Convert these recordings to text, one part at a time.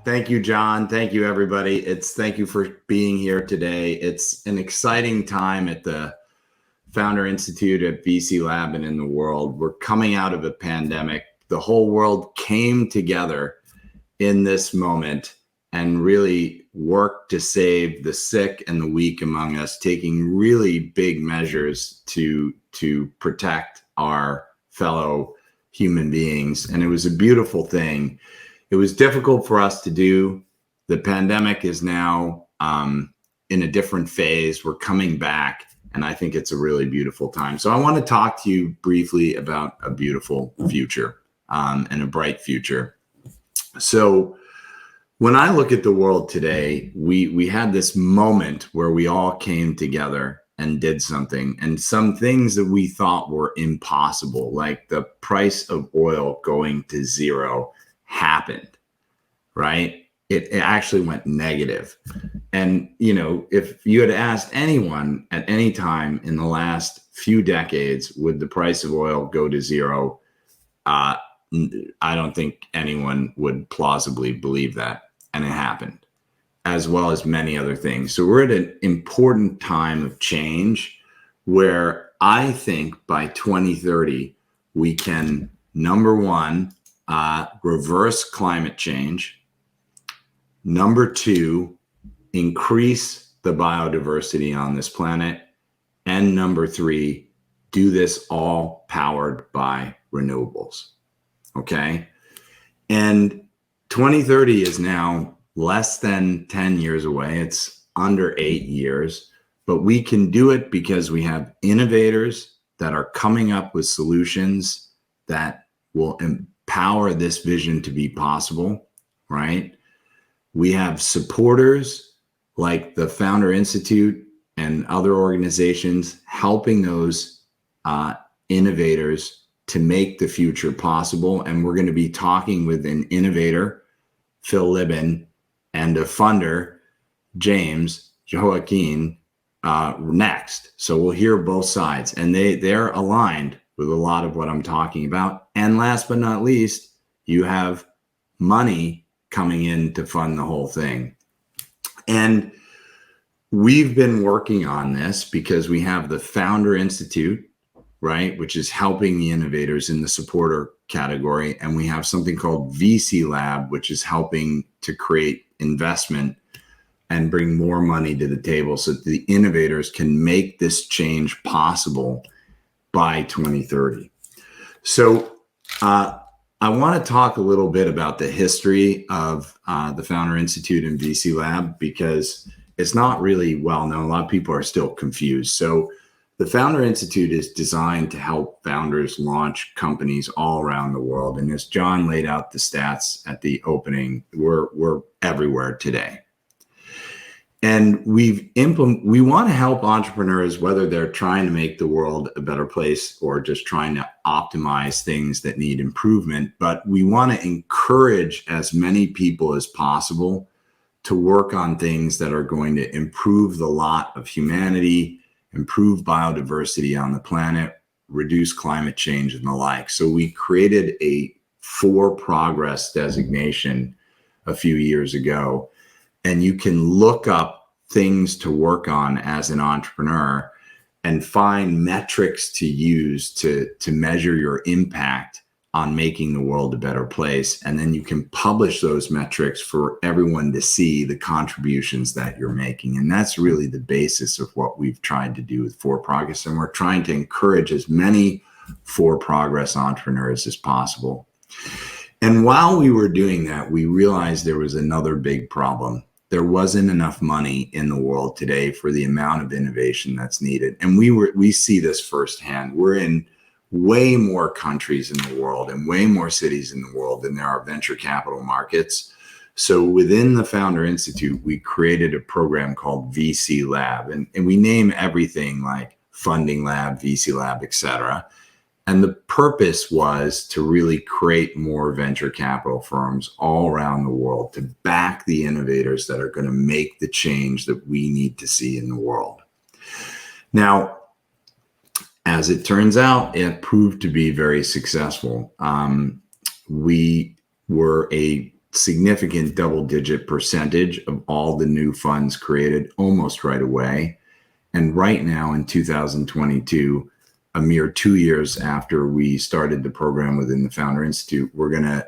Thank you, John. Thank you, everybody. Thank you for being here today. It's an exciting time at the Founder Institute at VC Lab and in the world. We're coming out of a pandemic. The whole world came together in this moment and really worked to save the sick and the weak among us, taking really big measures to protect our fellow human beings. And it was a beautiful thing. It was difficult for us to do. The pandemic is now in a different phase. We're coming back, and I think it's a really beautiful time. So I want to talk to you briefly about a beautiful future and a bright future. So when I look at the world today, we had this moment where we all came together and did something, and some things that we thought were impossible, like the price of oil going to zero, happened, right? It actually went negative. And, if you had asked anyone at any time in the last few decades, would the price of oil go to zero? I don't think anyone would plausibly believe that. And it happened, as well as many other things. So we're at an important time of change where I think by 2030, we can, number one, reverse climate change. Number two, increase the biodiversity on this planet. And number three, do this all powered by renewables. Okay. And 2030 is now less than 10 years away. It's under 8 years, but we can do it because we have innovators that are coming up with solutions that will empower this vision to be possible, right? We have supporters like the Founder Institute and other organizations helping those innovators to make the future possible. And we're going to be talking with an innovator, Phil Libin, and a funder, James Joaquin, next. So we'll hear both sides, and they're aligned with a lot of what I'm talking about. And last but not least, you have money coming in to fund the whole thing. And we've been working on this because we have the Founder Institute, right, which is helping the innovators in the supporter category. And we have something called VC Lab, which is helping to create investment and bring more money to the table so that the innovators can make this change possible by 2030. So I want to talk a little bit about the history of the Founder Institute and VC Lab, because it's not really well known. A lot of people are still confused. So the Founder Institute is designed to help founders launch companies all around the world. And as John laid out the stats at the opening, we're everywhere today. And we want to help entrepreneurs, whether they're trying to make the world a better place or just trying to optimize things that need improvement. But we want to encourage as many people as possible to work on things that are going to improve the lot of humanity, improve biodiversity on the planet, reduce climate change and the like. So we created a For Progress designation a few years ago. And you can look up things to work on as an entrepreneur and find metrics to use to measure your impact on making the world a better place. And then you can publish those metrics for everyone to see the contributions that you're making. And that's really the basis of what we've tried to do with For Progress. And we're trying to encourage as many For Progress entrepreneurs as possible. And while we were doing that, we realized there was another big problem. There wasn't enough money in the world today for the amount of innovation that's needed. And we see this firsthand. We're in way more countries in the world and way more cities in the world than there are venture capital markets. So within the Founder Institute, we created a program called VC Lab. And we name everything like Funding Lab, VC Lab, et cetera. And the purpose was to really create more venture capital firms all around the world to back the innovators that are going to make the change that we need to see in the world. Now, as it turns out, it proved to be very successful. We were a significant double-digit percentage of all the new funds created almost right away. And right now in 2022, a mere 2 years after we started the program within the Founder Institute, we're going to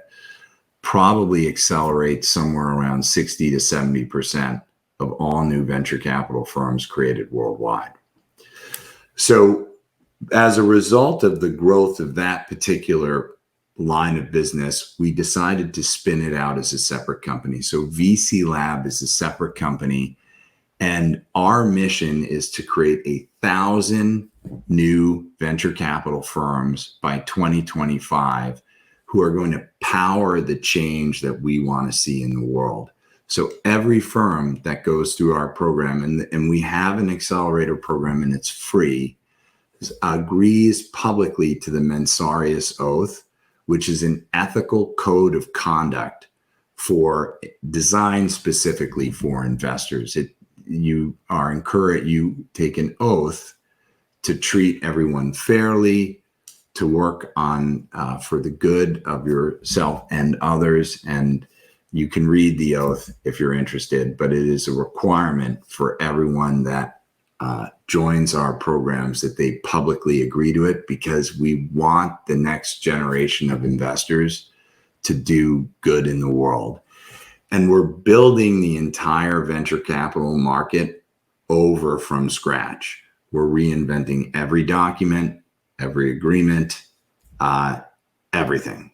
probably accelerate somewhere around 60 to 70% of all new venture capital firms created worldwide. So as a result of the growth of that particular line of business, we decided to spin it out as a separate company. So VC Lab is a separate company, and our mission is to create 1,000 new venture capital firms by 2025 who are going to power the change that we want to see in the world. So every firm that goes through our program, and we have an accelerator program and it's free, agrees publicly to the Mensarius Oath, which is an ethical code of conduct designed specifically for investors. You take an oath to treat everyone fairly, to work on for the good of yourself and others. And you can read the oath if you're interested, but it is a requirement for everyone that joins our programs that they publicly agree to it, because we want the next generation of investors to do good in the world. And we're building the entire venture capital market over from scratch. We're reinventing every document, every agreement, everything.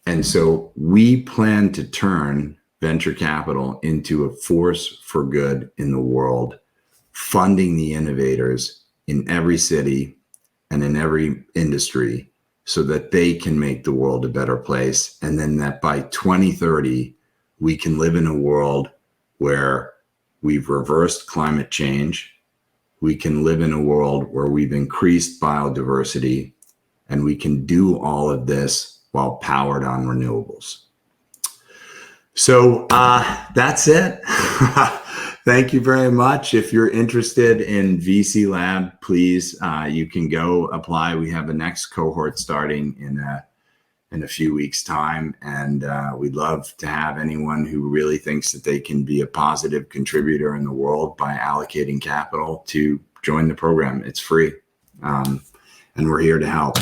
And so we plan to turn venture capital into a force for good in the world, funding the innovators in every city and in every industry so that they can make the world a better place. And then that by 2030, we can live in a world where we've reversed climate change. We can live in a world where we've increased biodiversity, and we can do all of this while powered on renewables. So that's it. Thank you very much. If you're interested in VC Lab, please, you can go apply. We have the next cohort starting in a few weeks' time, and we'd love to have anyone who really thinks that they can be a positive contributor in the world by allocating capital to join the program. It's free, and we're here to help.